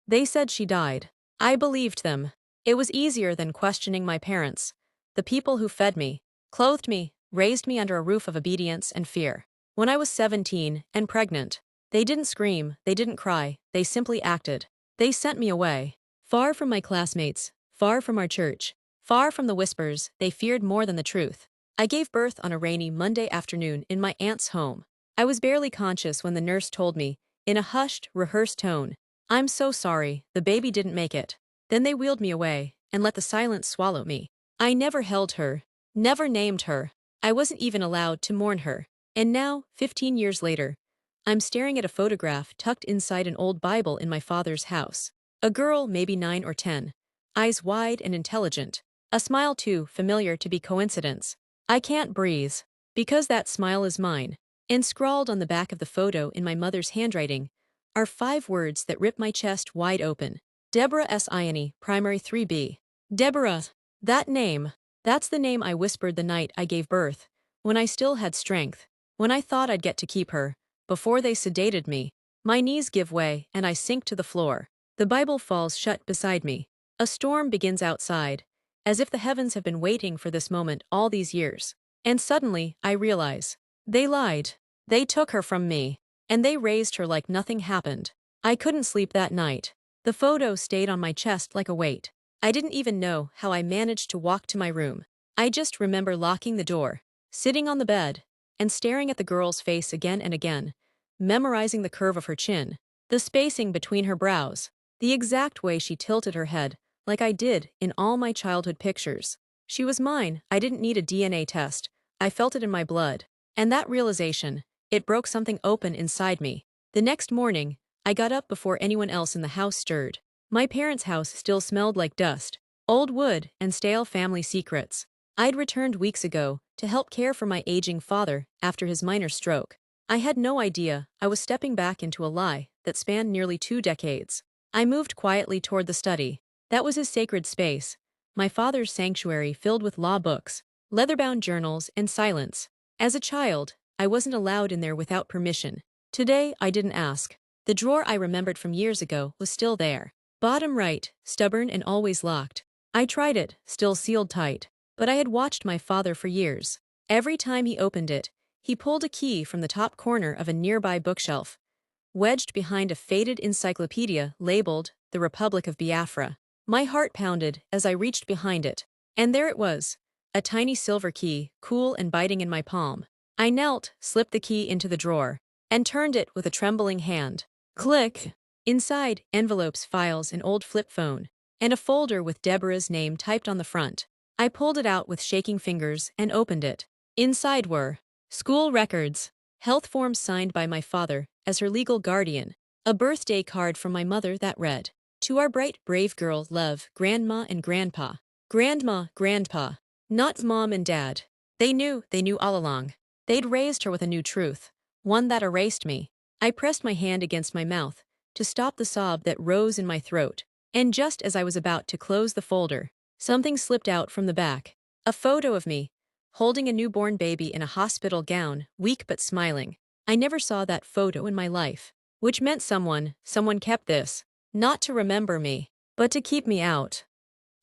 They said she died. I believed them. It was easier than questioning my parents, the people who fed me, clothed me, raised me under a roof of obedience and fear. When I was 17 and pregnant, they didn't scream, they didn't cry, they simply acted. They sent me away. Far from my classmates, far from our church, far from the whispers they feared more than the truth. I gave birth on a rainy Monday afternoon in my aunt's home. I was barely conscious when the nurse told me, in a hushed, rehearsed tone, "I'm so sorry, the baby didn't make it." Then they wheeled me away and let the silence swallow me. I never held her, never named her. I wasn't even allowed to mourn her. And now, 15 years later, I'm staring at a photograph tucked inside an old Bible in my father's house. A girl, maybe 9 or 10, eyes wide and intelligent, a smile too familiar to be coincidence. I can't breathe, because that smile is mine. And scrawled on the back of the photo in my mother's handwriting are 5 words that rip my chest wide open. Deborah S. Ione, Primary 3B. Deborah. That name. That's the name I whispered the night I gave birth, when I still had strength, when I thought I'd get to keep her, before they sedated me. My knees give way and I sink to the floor. The Bible falls shut beside me. A storm begins outside, as if the heavens have been waiting for this moment all these years. And suddenly, I realize, they lied. They took her from me, and they raised her like nothing happened. I couldn't sleep that night. The photo stayed on my chest like a weight. I didn't even know how I managed to walk to my room. I just remember locking the door, sitting on the bed, and staring at the girl's face again and again, memorizing the curve of her chin, the spacing between her brows, the exact way she tilted her head, like I did in all my childhood pictures. She was mine. I didn't need a DNA test. I felt it in my blood. And that realization, it broke something open inside me. The next morning, I got up before anyone else in the house stirred. My parents' house still smelled like dust, old wood, and stale family secrets. I'd returned weeks ago to help care for my aging father after his minor stroke. I had no idea I was stepping back into a lie that spanned nearly 2 decades. I moved quietly toward the study. That was his sacred space, my father's sanctuary filled with law books, leather-bound journals, and silence. As a child, I wasn't allowed in there without permission. Today, I didn't ask. The drawer I remembered from years ago was still there. Bottom right, stubborn and always locked. I tried it, still sealed tight. But I had watched my father for years. Every time he opened it, he pulled a key from the top corner of a nearby bookshelf, wedged behind a faded encyclopedia labeled The Republic of Biafra. My heart pounded as I reached behind it. And there it was, a tiny silver key, cool and biting in my palm. I knelt, slipped the key into the drawer, and turned it with a trembling hand. Click! Inside, envelopes, files, an old flip phone, and a folder with Deborah's name typed on the front. I pulled it out with shaking fingers and opened it. Inside were school records, health forms signed by my father as her legal guardian, a birthday card from my mother that read, "To our bright, brave girl, love, Grandma and Grandpa." Grandma, Grandpa. Not Mom and Dad. They knew all along. They'd raised her with a new truth, one that erased me. I pressed my hand against my mouth to stop the sob that rose in my throat, and just as I was about to close the folder, something slipped out from the back. A photo of me, holding a newborn baby in a hospital gown, weak but smiling. I never saw that photo in my life, which meant someone kept this, not to remember me, but to keep me out.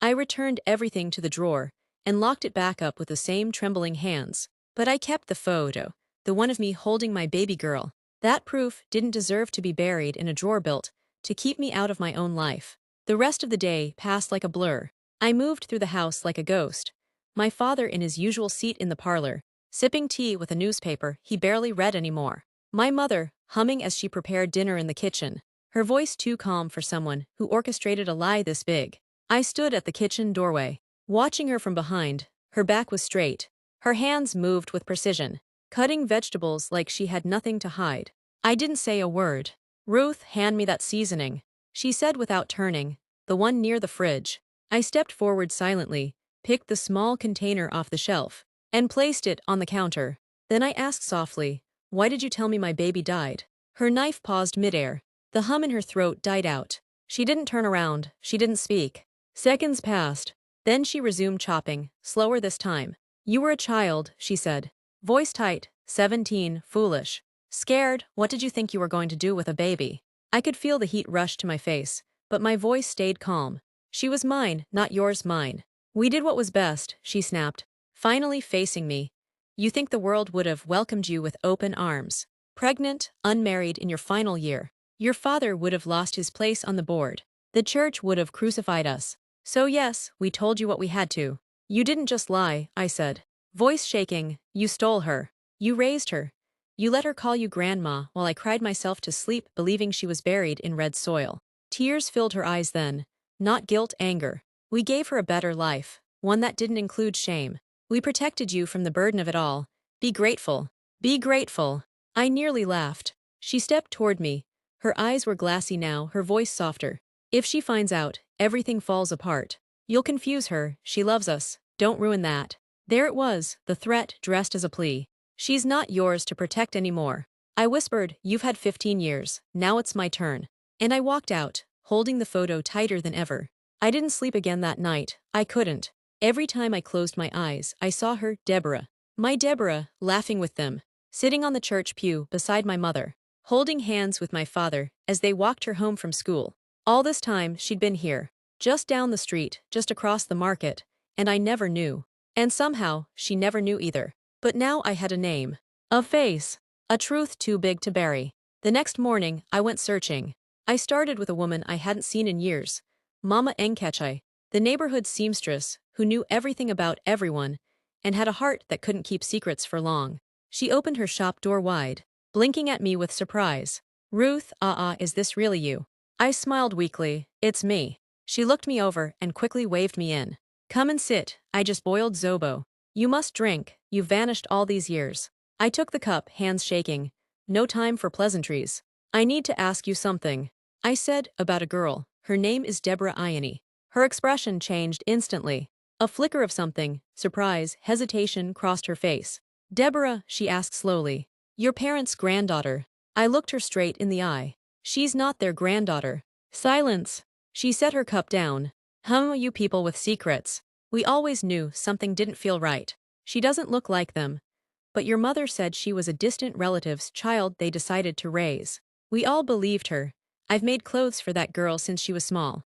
I returned everything to the drawer and locked it back up with the same trembling hands. But I kept the photo, the one of me holding my baby girl. That proof didn't deserve to be buried in a drawer built to keep me out of my own life. The rest of the day passed like a blur. I moved through the house like a ghost. My father in his usual seat in the parlor, sipping tea with a newspaper he barely read anymore. My mother, humming as she prepared dinner in the kitchen, her voice too calm for someone who orchestrated a lie this big. I stood at the kitchen doorway, watching her from behind. Her back was straight. Her hands moved with precision, cutting vegetables like she had nothing to hide. I didn't say a word. "Ruth, hand me that seasoning," she said without turning, "the one near the fridge." I stepped forward silently, picked the small container off the shelf, and placed it on the counter. Then I asked softly, "Why did you tell me my baby died?" Her knife paused midair. The hum in her throat died out. She didn't turn around. She didn't speak. Seconds passed. Then she resumed chopping, slower this time. "You were a child," she said. Voice tight, 17, foolish. Scared. What did you think you were going to do with a baby? I could feel the heat rush to my face, but my voice stayed calm. She was mine, not yours, mine. We did what was best, she snapped, finally facing me. You think the world would have welcomed you with open arms. Pregnant, unmarried in your final year. Your father would have lost his place on the board. The church would have crucified us. So yes, we told you what we had to. You didn't just lie, I said. Voice shaking, you stole her. You raised her. You let her call you grandma while I cried myself to sleep believing she was buried in red soil. Tears filled her eyes then. Not guilt, anger. We gave her a better life, one that didn't include shame. We protected you from the burden of it all. Be grateful. Be grateful. I nearly laughed. She stepped toward me. Her eyes were glassy now, her voice softer. If she finds out, everything falls apart. You'll confuse her, she loves us, don't ruin that. There it was, the threat dressed as a plea. She's not yours to protect anymore. I whispered, you've had 15 years, now it's my turn. And I walked out, holding the photo tighter than ever. I didn't sleep again that night, I couldn't. Every time I closed my eyes, I saw her, Deborah. My Deborah, laughing with them. Sitting on the church pew beside my mother. Holding hands with my father as they walked her home from school. All this time, she'd been here. Just down the street, just across the market. And I never knew. And somehow, she never knew either. But now I had a name. A face. A truth too big to bury. The next morning, I went searching. I started with a woman I hadn't seen in years. Mama Enkechai, the neighborhood seamstress, who knew everything about everyone, and had a heart that couldn't keep secrets for long. She opened her shop door wide, blinking at me with surprise. Ruth, is this really you? I smiled weakly. It's me. She looked me over and quickly waved me in. Come and sit, I just boiled zobo. You must drink, you've vanished all these years. I took the cup, hands shaking. No time for pleasantries. I need to ask you something. I said, about a girl. Her name is Deborah Ione. Her expression changed instantly. A flicker of something, surprise, hesitation crossed her face. Deborah, she asked slowly. Your parents' granddaughter. I looked her straight in the eye. She's not their granddaughter. Silence. She set her cup down. You people with secrets. We always knew something didn't feel right. She doesn't look like them. But your mother said she was a distant relative's child they decided to raise. We all believed her. I've made clothes for that girl since she was small.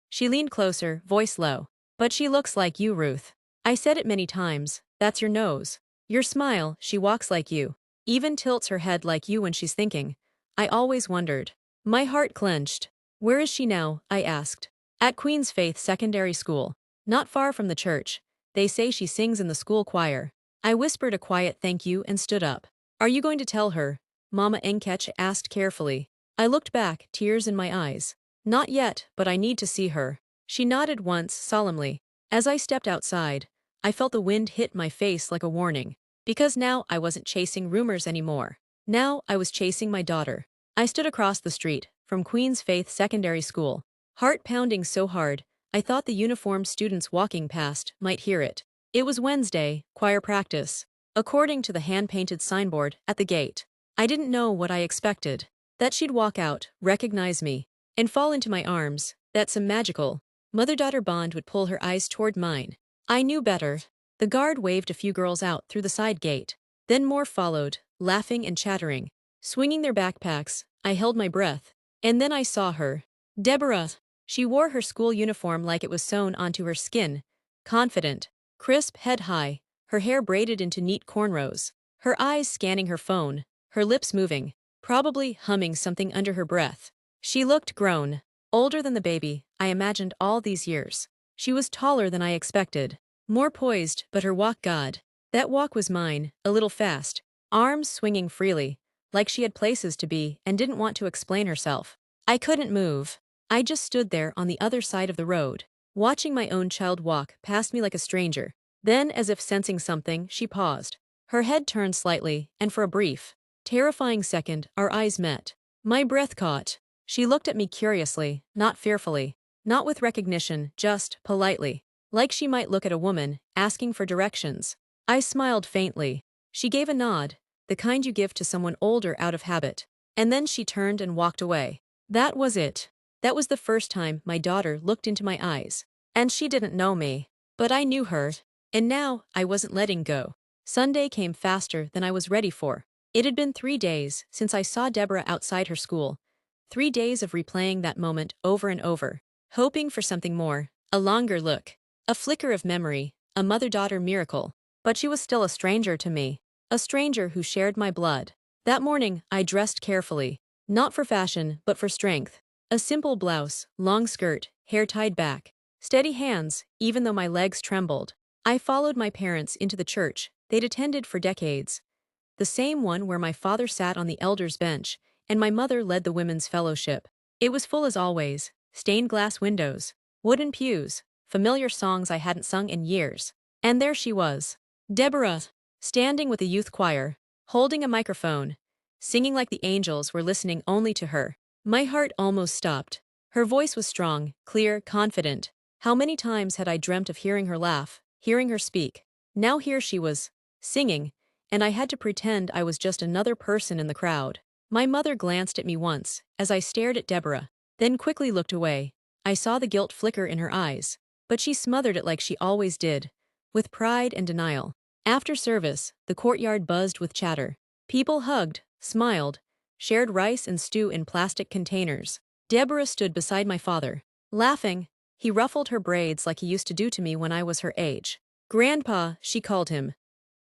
She leaned closer, voice low. But she looks like you, Ruth. I said it many times. That's your nose. Your smile, she walks like you. Even tilts her head like you when she's thinking. I always wondered. My heart clenched. Where is she now? I asked. At Queen's Faith Secondary School. Not far from the church. They say she sings in the school choir. I whispered a quiet thank you and stood up. Are you going to tell her? Mama Enkech asked carefully. I looked back, tears in my eyes. Not yet, but I need to see her. She nodded once, solemnly. As I stepped outside, I felt the wind hit my face like a warning. Because now I wasn't chasing rumors anymore. Now I was chasing my daughter. I stood across the street, from Queen's Faith Secondary School. Heart pounding so hard, I thought the uniformed students walking past might hear it. It was Wednesday, choir practice. According to the hand-painted signboard at the gate. I didn't know what I expected. That she'd walk out, recognize me, and fall into my arms, that some magical mother-daughter bond would pull her eyes toward mine. I knew better. The guard waved a few girls out through the side gate. Then more followed, laughing and chattering. Swinging their backpacks, I held my breath. And then I saw her. Deborah. She wore her school uniform like it was sewn onto her skin. Confident. Crisp, head high. Her hair braided into neat cornrows. Her eyes scanning her phone. Her lips moving. Probably humming something under her breath. She looked grown. Older than the baby I imagined all these years. She was taller than I expected. More poised, but her walk God. That walk was mine, a little fast. Arms swinging freely. Like she had places to be and didn't want to explain herself. I couldn't move. I just stood there on the other side of the road. Watching my own child walk past me like a stranger. Then, as if sensing something, she paused. Her head turned slightly, and for a brief, terrifying second, our eyes met. My breath caught. She looked at me curiously, not fearfully. Not with recognition, just politely. Like she might look at a woman, asking for directions. I smiled faintly. She gave a nod, the kind you give to someone older out of habit. And then she turned and walked away. That was it. That was the first time my daughter looked into my eyes. And she didn't know me. But I knew her. And now, I wasn't letting go. Sunday came faster than I was ready for. It had been 3 days since I saw Deborah outside her school. 3 days of replaying that moment over and over, hoping for something more, a longer look, a flicker of memory, a mother-daughter miracle. But she was still a stranger to me, a stranger who shared my blood. That morning, I dressed carefully, not for fashion, but for strength. A simple blouse, long skirt, hair tied back, steady hands, even though my legs trembled. I followed my parents into the church they'd attended for decades, the same one where my father sat on the elders' bench and my mother led the women's fellowship. It was full as always, stained glass windows, wooden pews, familiar songs I hadn't sung in years. And there she was, Deborah, standing with a youth choir, holding a microphone, singing like the angels were listening only to her. My heart almost stopped. Her voice was strong, clear, confident. How many times had I dreamt of hearing her laugh, hearing her speak? Now here she was, singing, and I had to pretend I was just another person in the crowd. My mother glanced at me once, as I stared at Deborah, then quickly looked away. I saw the guilt flicker in her eyes, but she smothered it like she always did, with pride and denial. After service, the courtyard buzzed with chatter. People hugged, smiled, shared rice and stew in plastic containers. Deborah stood beside my father, laughing. He ruffled her braids like he used to do to me when I was her age. Grandpa, she called him.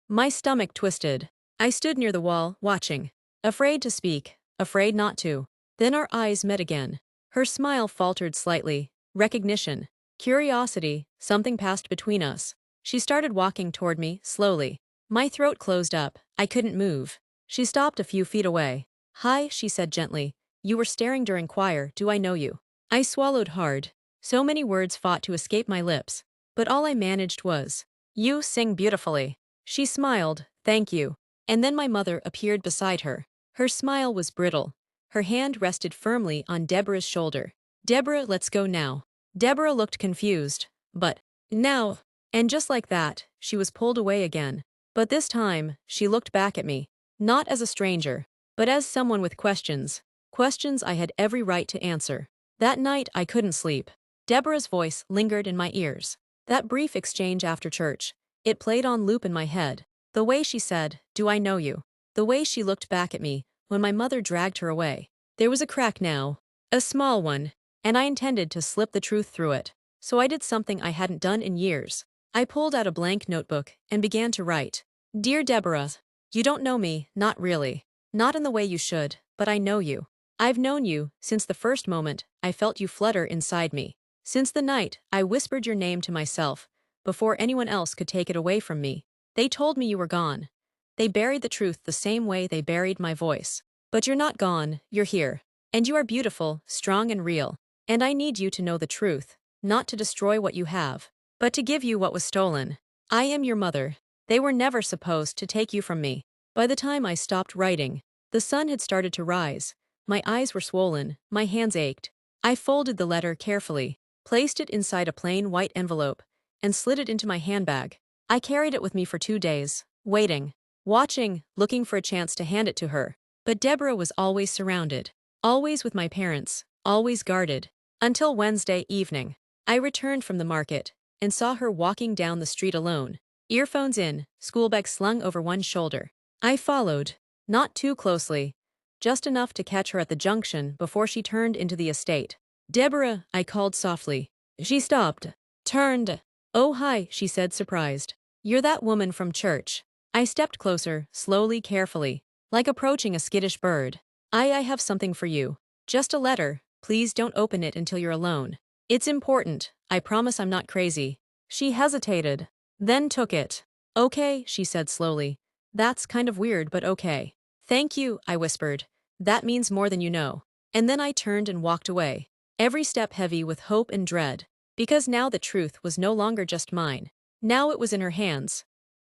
My stomach twisted. I stood near the wall, watching, afraid to speak, afraid not to. Then our eyes met again. Her smile faltered slightly. Recognition, curiosity, something passed between us. She started walking toward me, slowly. My throat closed up. I couldn't move. She stopped a few feet away. Hi, she said gently. You were staring during choir, do I know you? I swallowed hard. So many words fought to escape my lips. But all I managed was, you sing beautifully. She smiled, thank you. And then my mother appeared beside her. Her smile was brittle. Her hand rested firmly on Deborah's shoulder. Deborah, let's go now. Deborah looked confused. But, now. And just like that, she was pulled away again. But this time, she looked back at me. Not as a stranger, but as someone with questions. Questions I had every right to answer. That night, I couldn't sleep. Deborah's voice lingered in my ears. That brief exchange after church. It played on loop in my head. The way she said, do I know you? The way she looked back at me when my mother dragged her away. There was a crack now. A small one. And I intended to slip the truth through it. So I did something I hadn't done in years. I pulled out a blank notebook and began to write. Dear Deborah, you don't know me, not really. Not in the way you should, but I know you. I've known you since the first moment I felt you flutter inside me. Since the night I whispered your name to myself, before anyone else could take it away from me. They told me you were gone. They buried the truth the same way they buried my voice. But you're not gone, you're here. And you are beautiful, strong and real. And I need you to know the truth, not to destroy what you have, but to give you what was stolen. I am your mother. They were never supposed to take you from me. By the time I stopped writing, the sun had started to rise. My eyes were swollen, my hands ached. I folded the letter carefully, placed it inside a plain white envelope, and slid it into my handbag. I carried it with me for 2 days, waiting, watching, looking for a chance to hand it to her. But Deborah was always surrounded, always with my parents, always guarded. Until Wednesday evening, I returned from the market and saw her walking down the street alone, earphones in, schoolbag slung over one shoulder. I followed, not too closely, just enough to catch her at the junction before she turned into the estate. Deborah, I called softly. She stopped, turned. Oh hi, she said surprised. You're that woman from church. I stepped closer, slowly, carefully, like approaching a skittish bird. I have something for you. Just a letter. Please don't open it until you're alone. It's important. I promise I'm not crazy. She hesitated, then took it. Okay, she said slowly. That's kind of weird, but okay. Thank you, I whispered. That means more than you know. And then I turned and walked away, every step heavy with hope and dread, because now the truth was no longer just mine. Now it was in her hands.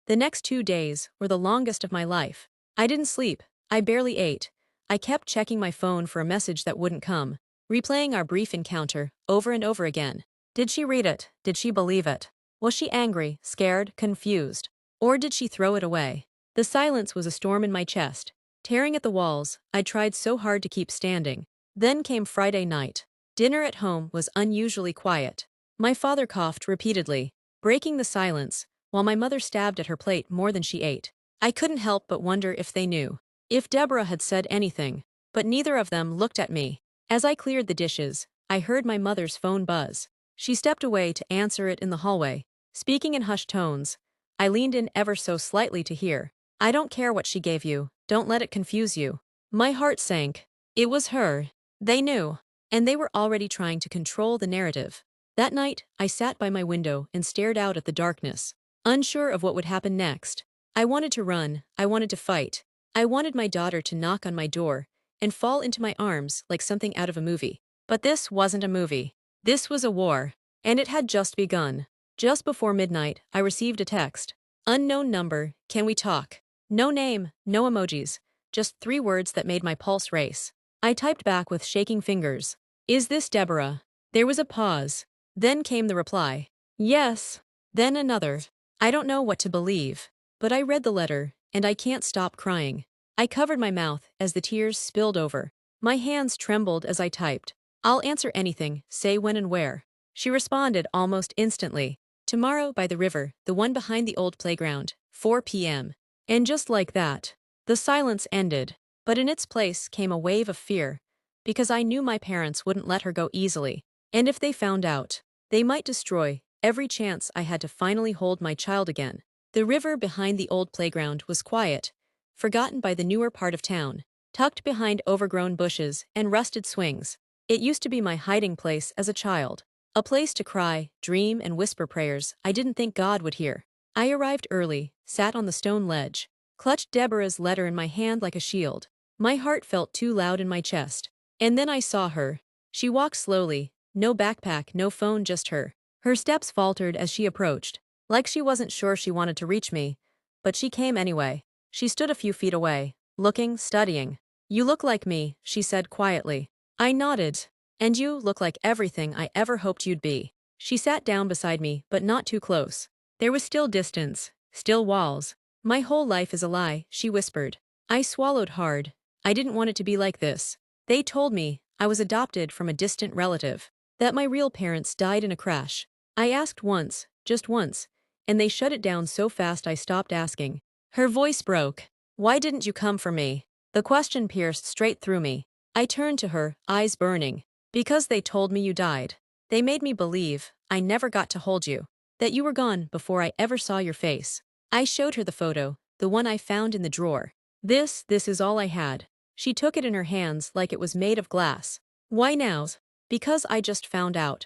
The next 2 days were the longest of my life. I didn't sleep. I barely ate. I kept checking my phone for a message that wouldn't come, replaying our brief encounter over and over again. Did she read it? Did she believe it? Was she angry, scared, confused? Or did she throw it away? The silence was a storm in my chest, tearing at the walls. I tried so hard to keep standing. Then came Friday night. Dinner at home was unusually quiet. My father coughed repeatedly, breaking the silence, while my mother stabbed at her plate more than she ate. I couldn't help but wonder if they knew, if Deborah had said anything, but neither of them looked at me. As I cleared the dishes, I heard my mother's phone buzz. She stepped away to answer it in the hallway. Speaking in hushed tones, I leaned in ever so slightly to hear. I don't care what she gave you, don't let it confuse you. My heart sank. It was her. They knew. And they were already trying to control the narrative. That night, I sat by my window and stared out at the darkness, unsure of what would happen next. I wanted to run, I wanted to fight. I wanted my daughter to knock on my door and fall into my arms like something out of a movie. But this wasn't a movie. This was a war. And it had just begun. Just before midnight, I received a text. Unknown number, can we talk? No name, no emojis, just 3 words that made my pulse race. I typed back with shaking fingers. Is this Deborah? There was a pause. Then came the reply. Yes. Then another. I don't know what to believe. But I read the letter, and I can't stop crying. I covered my mouth as the tears spilled over. My hands trembled as I typed. I'll answer anything, say when and where. She responded almost instantly. Tomorrow by the river, the one behind the old playground, 4 p.m. And just like that, the silence ended. But in its place came a wave of fear, because I knew my parents wouldn't let her go easily. And if they found out, they might destroy every chance I had to finally hold my child again. The river behind the old playground was quiet, forgotten by the newer part of town, tucked behind overgrown bushes and rusted swings. It used to be my hiding place as a child, a place to cry, dream, and whisper prayers I didn't think God would hear. I arrived early, sat on the stone ledge, clutched Deborah's letter in my hand like a shield. My heart felt too loud in my chest. And then I saw her. She walked slowly, no backpack, no phone, just her. Her steps faltered as she approached, like she wasn't sure she wanted to reach me. But she came anyway. She stood a few feet away, looking, studying. You look like me, she said quietly. I nodded. And you look like everything I ever hoped you'd be. She sat down beside me, but not too close. There was still distance, still walls. My whole life is a lie, she whispered. I swallowed hard. I didn't want it to be like this. They told me I was adopted from a distant relative, that my real parents died in a crash. I asked once, just once, and they shut it down so fast I stopped asking. Her voice broke. Why didn't you come for me? The question pierced straight through me. I turned to her, eyes burning. Because they told me you died. They made me believe I never got to hold you, that you were gone before I ever saw your face. I showed her the photo, the one I found in the drawer. This is all I had. She took it in her hands like it was made of glass. Why now? Because I just found out.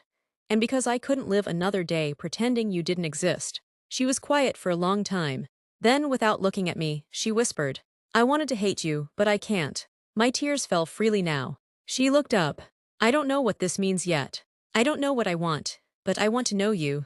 And because I couldn't live another day pretending you didn't exist. She was quiet for a long time. Then, without looking at me, she whispered, I wanted to hate you, but I can't. My tears fell freely now. She looked up. I don't know what this means yet. I don't know what I want, but I want to know you.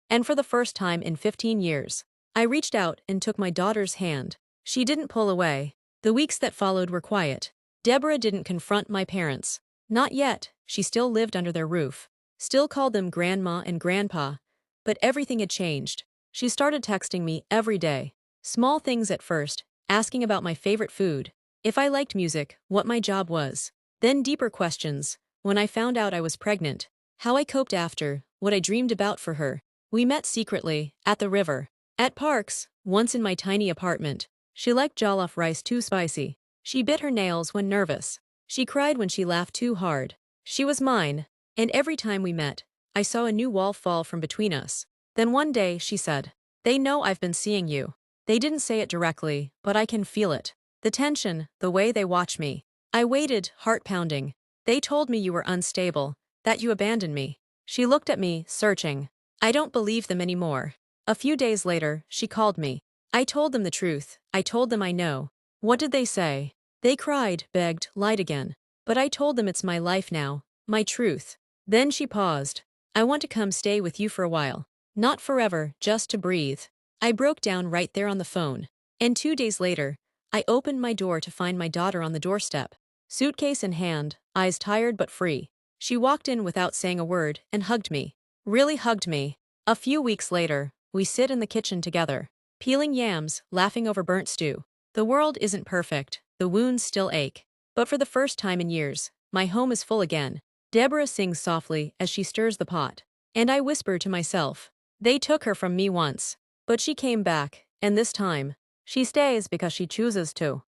And for the first time in 15 years, I reached out and took my daughter's hand. She didn't pull away. The weeks that followed were quiet. Deborah didn't confront my parents. Not yet. She still lived under their roof. Still called them grandma and grandpa. But everything had changed. She started texting me every day. Small things at first, asking about my favorite food, if I liked music, what my job was. Then deeper questions. When I found out I was pregnant, how I coped after, what I dreamed about for her. We met secretly, at the river, at parks, once in my tiny apartment. She liked jollof rice too spicy. She bit her nails when nervous. She cried when she laughed too hard. She was mine, and every time we met, I saw a new wall fall from between us. Then one day, she said, they know I've been seeing you. They didn't say it directly, but I can feel it. The tension, the way they watch me. I waited, heart pounding. They told me you were unstable, that you abandoned me. She looked at me, searching. I don't believe them anymore. A few days later, she called me. I told them the truth. I told them I know. What did they say? They cried, begged, lied again. But I told them it's my life now, my truth. Then she paused. I want to come stay with you for a while. Not forever, just to breathe. I broke down right there on the phone. And 2 days later, I opened my door to find my daughter on the doorstep. Suitcase in hand, eyes tired but free. She walked in without saying a word and hugged me. Really hugged me. A few weeks later, we sit in the kitchen together, peeling yams, laughing over burnt stew. The world isn't perfect, the wounds still ache. But for the first time in years, my home is full again. Deborah sings softly as she stirs the pot. And I whisper to myself, they took her from me once. But she came back, and this time, she stays because she chooses to.